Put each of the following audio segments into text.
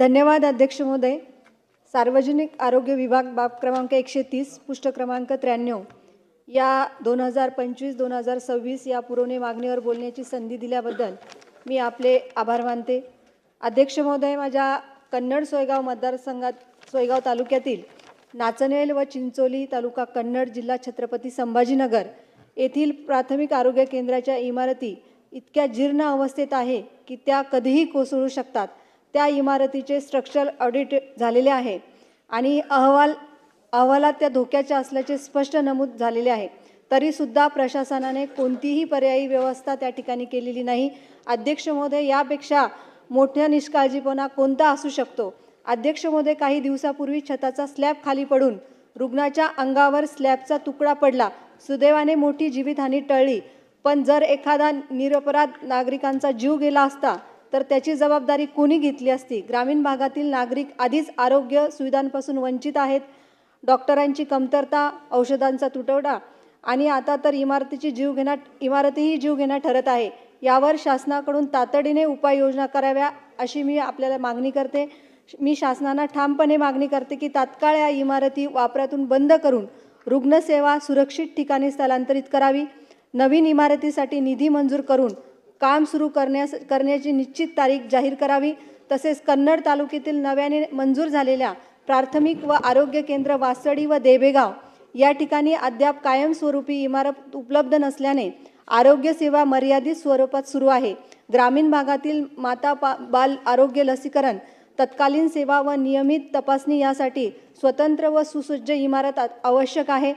धन्यवाद अध्यक्ष महोदय। सार्वजनिक आरोग्य विभाग बाब क्रमांक 130 पृष्ठ क्रमांक 93 या 2025-2026 या पुरवणी मागणीवर बोलण्याची संधी दिल्याबद्दल मी आपले आभार मानते। अध्यक्ष महोदय, माझ्या कन्नड सोयगाव मतदारसंघात सोयगाव तालुक्यातील नाचनेल व चिंचोली तालुका कन्नड जिल्हा छत्रपती संभाजीनगर येथील प्राथमिक आरोग्य केंद्राच्या इमारती इतक्या जीर्ण अवस्थेत आहे की त्या कधीही कोसळू शकतात। त्या इमारतीचे स्ट्रक्चरल ऑडिट झालेले आहे आणि अहवालात त्या धोक्याच्या असल्याचे स्पष्ट नमूद झालेले आहे। तरीसुद्धा प्रशासनाने कोणतीही पर्यायी व्यवस्था त्या ठिकाणी केलेली नाही। अध्यक्ष महोदय, यापेक्षा मोठा निष्काळजीपणा कोणता असू शकतो? अध्यक्ष महोदय, काही दिवसापूर्वी छताचा स्लॅब खाली पडून रुग्णाच्या अंगावर स्लॅबचा तुकडा पडला। सुदैवाने मोठी जीवितहानी टळली, पण जर एखादा निरपराध नागरिकांचा जीव गेला असता तर त्याची जबाबदारी कोणी घेतली असती? ग्रामीण भागातील नागरिक आधीच आरोग्य सुविधांपासून वंचित आहेत। डॉक्टरांची कमतरता, औषधांचा तुटवडा आणि आता तर इमारतीही जीव घेणा ठरत आहे। यावर शासनाकडून तातडीने उपाययोजना कराव्या अशी मी आपल्याला मागणी करते। मी शासनाला ठामपणे मागणी करते की तात्काळ या इमारती वापरातून बंद करून रुग्णसेवा सुरक्षित ठिकाणी स्थलांतरित करावी। नवीन इमारतीसाठी निधी मंजूर करून काम सुरू करण्याची निश्चित तारीख जाहीर करावी। तसेच कन्नड तालुक्यातील नव्याने मंजूर झालेल्या प्राथमिक व आरोग्य केंद्र वासडी व देबेगाव या ठिकाणी अद्याप कायमस्वरूपी इमारत उपलब्ध नसल्याने आरोग्य सेवा मर्यादित स्वरूपात सुरू आहे। ग्रामीण भागातील माता बाल आरोग्य लसीकरण, तत्कालीन सेवा व नियमित तपासणी यासाठी स्वतंत्र व सुसज्ज इमारत आवश्यक आहे।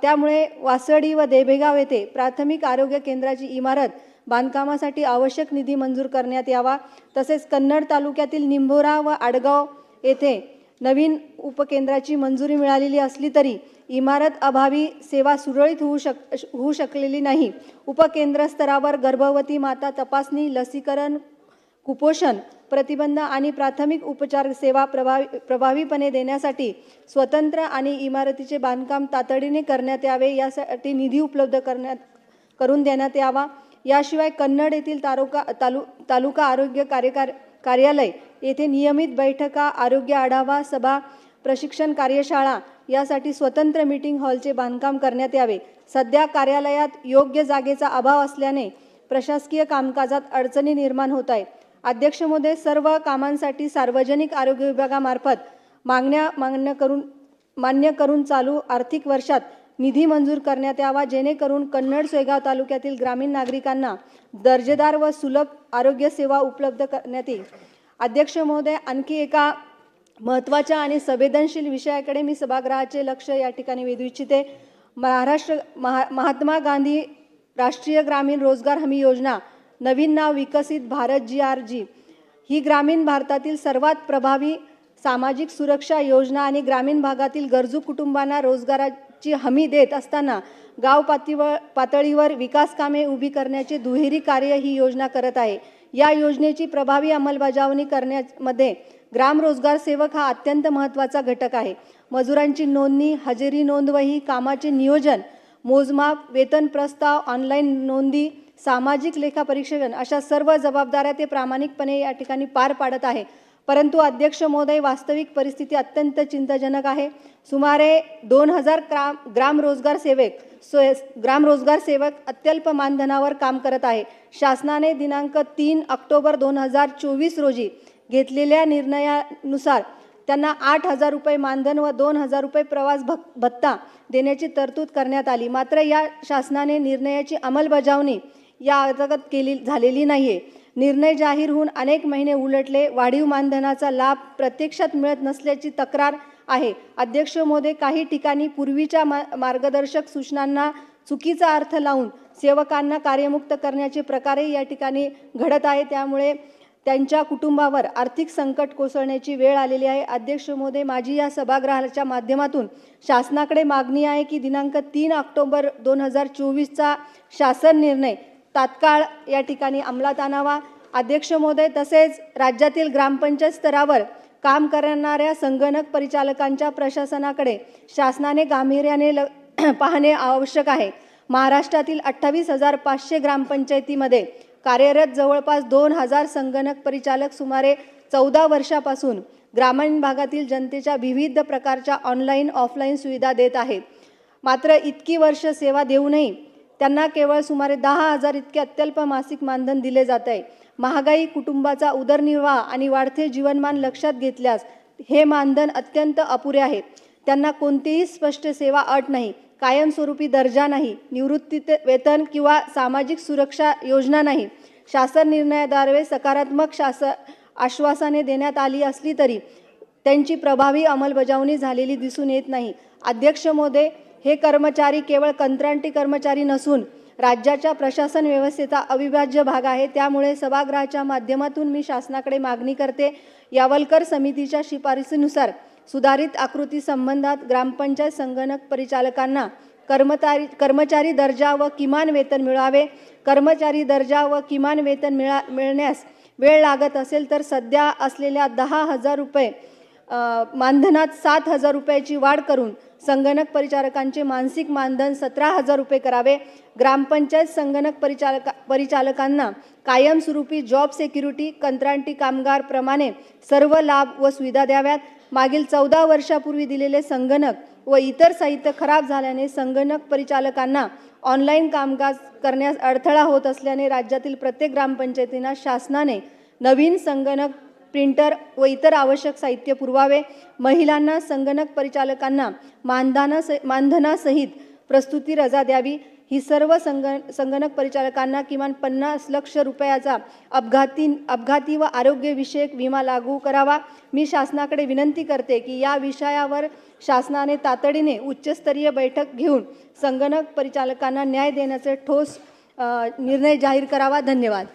त्यामुळे वासडी व देबेगाव येथे प्राथमिक आरोग्य केंद्राची इमारत बांधकामासाठी आवश्यक निधी मंजूर करण्यात यावा। तसेच कन्नड तालुक्यातील निंभोरा व आडगाव येथे नवीन उपकेंद्राची मंजुरी मिळालेली असली तरी इमारत अभावी सेवा सुरळीत होऊ शकलेली नाही। उपकेंद्र स्तरावर गर्भवती माता तपासणी, लसीकरण, कुपोषण प्रतिबंध आणि प्राथमिक उपचार सेवा प्रभावीपणे देण्यासाठी स्वतंत्र आणि इमारतीचे बांधकाम तातडीने करण्यात यावे, यासाठी निधी उपलब्ध करून देण्यात यावा। याशिवाय कन्नड येथील तालुका आरोग्य कार्यालय येथे नियमित बैठका, आरोग्य आढावा सभा, प्रशिक्षण कार्यशाळा यासाठी स्वतंत्र मीटिंग हॉलचे बांधकाम करण्यात यावे। सध्या कार्यालयात योग्य जागेचा अभाव असल्याने प्रशासकीय कामकाजात अडचणी निर्माण होत आहेत। अध्यक्ष महोदय, सर्व कामांसाठी सार्वजनिक आरोग्य विभागामार्फत मान्य करून चालू आर्थिक वर्षात निधी मंजूर करण्यात यावा, जेणेकरून कन्नड सोयगाव तालुक्यातील ग्रामीण नागरिकांना दर्जेदार व सुलभ आरोग्य सेवा उपलब्ध करण्यात येईल। अध्यक्ष महोदय, आणखी एका महत्त्वाच्या आणि संवेदनशील विषयाकडे मी सभागृहाचे लक्ष या ठिकाणी वेधू इच्छिते। महात्मा गांधी राष्ट्रीय ग्रामीण रोजगार हमी योजना, नवीन नाव विकसित भारत GRG, ही ग्रामीण भारतातील सर्वात प्रभावी सामाजिक सुरक्षा योजना आणि ग्रामीण भागातील गरजू कुटुंबांना रोजगाराची हमी देत असताना गाव पातळीवर विकास कामे उभी करण्याचे दुहेरी कार्य ही योजना करत आहे। या योजनेची प्रभावी अंमलबजावणी करण्यामध्ये ग्राम रोजगार सेवक हा अत्यंत महत्त्वाचा घटक आहे। मजुरांची नोंदणी, हजेरी नोंदवही, कामाचे नियोजन, मोजमाप, वेतन प्रस्ताव, ऑनलाईन नोंदी, सामाजिक लेखापरीक्षण अशा सर्व जबाबदाऱ्या ते प्रामाणिकपणे या ठिकाणी पार पाडत आहे। परंतु अध्यक्ष महोदय, वास्तविक परिस्थिती अत्यंत चिंताजनक आहे। सुमारे 2000 ग्राम रोजगार सेवक अत्यल्प मानधनावर काम करत आहे। शासनाने दिनांक 3 ऑक्टोबर 2024 रोजी घेतलेल्या निर्णयानुसार त्यांना 8000 रुपये मानधन व 2000 रुपये प्रवास भत्ता देण्याची तरतूद करण्यात आली। मात्र या शासनाने निर्णयाची अंमलबजावणी या अंतर्गत झालेली नाहीये। निर्णय जाहीर होऊन अनेक महिने उलटले, वाढीव मानधनाचा लाभ प्रत्यक्षात मिळत नसल्याची तक्रार आहे। अध्यक्ष महोदय, काही ठिकाणी पूर्वीच्या मार्गदर्शक सूचनांना चुकीचा अर्थ लावून सेवकांना कार्यमुक्त करण्याचे प्रकारही या ठिकाणी घडत आहे। त्यामुळे त्यांच्या कुटुंबावर आर्थिक संकट कोसळण्याची वेळ आलेली आहे। अध्यक्ष महोदय, माझी या सभागृहाच्या माध्यमातून शासनाकडे मागणी आहे की दिनांक 3 ऑक्टोबर 2024चा शासन निर्णय तात्काळ या ठिकाणी अंमलात आणावा। अध्यक्ष महोदय, तसेच राज्यातील ग्रामपंचायत स्तरावर काम करणाऱ्या संगणक परिचालकांच्या प्रशासनाकडे शासनाने गांभीर्याने पाहणे आवश्यक आहे। महाराष्ट्रातील 28,500 ग्रामपंचायतीमध्ये कार्यरत जवळपास 2000 संगणक परिचालक, सुमारे 14 वर्षापासून ग्रामीण भागातील जनतेच्या विविध प्रकारच्या ऑनलाईन ऑफलाईन सुविधा देत आहे. मात्र इतकी वर्ष सेवा देऊनही त्यांना केवळ सुमारे 10,000 इतके अत्यल्प मासिक मानधन दिले जात आहे. महागाई, कुटुंबाचा उदरनिर्वाह आणि वाढते जीवनमान लक्षात घेतल्यास हे मानधन अत्यंत अपुरे आहे. त्यांना कोणतीही स्पष्ट सेवा अट नाही, कायमस्वरूपी दर्जा नाही, निवृत्ती वेतन किंवा सामाजिक सुरक्षा योजना नाही. शासन निर्णयाद्वारे सकारात्मक आश्वासने देण्यात आली असली तरी त्यांची प्रभावी अंमलबजावणी झालेली दिसून येत नाही. अध्यक्ष महोदय, हे कर्मचारी केवळ कंत्राटी कर्मचारी नसून राज्याच्या प्रशासन व्यवस्थेचा अविभाज्य भाग आहे. त्यामुळे सभागृहाच्या माध्यमातून मी शासनाकडे मागणी करते, यावलकर समितीच्या शिफारसीनुसार सुधारित आकृती संबंधात ग्रामपंचायत संगणक परिचालकांना कर्मचारी दर्जा व किमान वेतन मिळावे. कर्मचारी दर्जा व किमान वेतन मिळण्यास वेळ लागत असेल तर सध्या असलेल्या 10,000 रुपये मानधनात 7,000 रुपयाची वाढ करून संगणक परिचारकांचे मासिक मानधन 17,000 रुपये करावे. ग्रामपंचायत संगणक परिचालकांना कायमस्वरूपी जॉब सिक्युरिटी कंत्राटी कामगार प्रमाणे सर्व लाभ व सुविधा द्याव्यात. मागील 14 वर्षापूर्वी दिलेले संगणक व इतर साहित्य खराब झाल्याने संगणक परिचालकांना ऑनलाईन कामकाज करण्यास अडथळा होत असल्याने राज्यातील प्रत्येक ग्रामपंचायतींना शासनाने नवीन संगणक, प्रिंटर व इतर आवश्यक साहित्य पुरवावे. महिलांना संगणक परिचालकांना मानधनासहित प्रस्तुती रजा द्यावी. ही सर्व संगणक परिचालकांना किमान 50 लाख रुपयाचा अपघाती व आरोग्यविषयक विमा लागू करावा. मी शासनाकडे विनंती करते की या विषयावर शासनाने तातडीने उच्चस्तरीय बैठक घेऊन संगणक परिचालकांना न्याय देण्याचे ठोस निर्णय जाहीर करावा. धन्यवाद.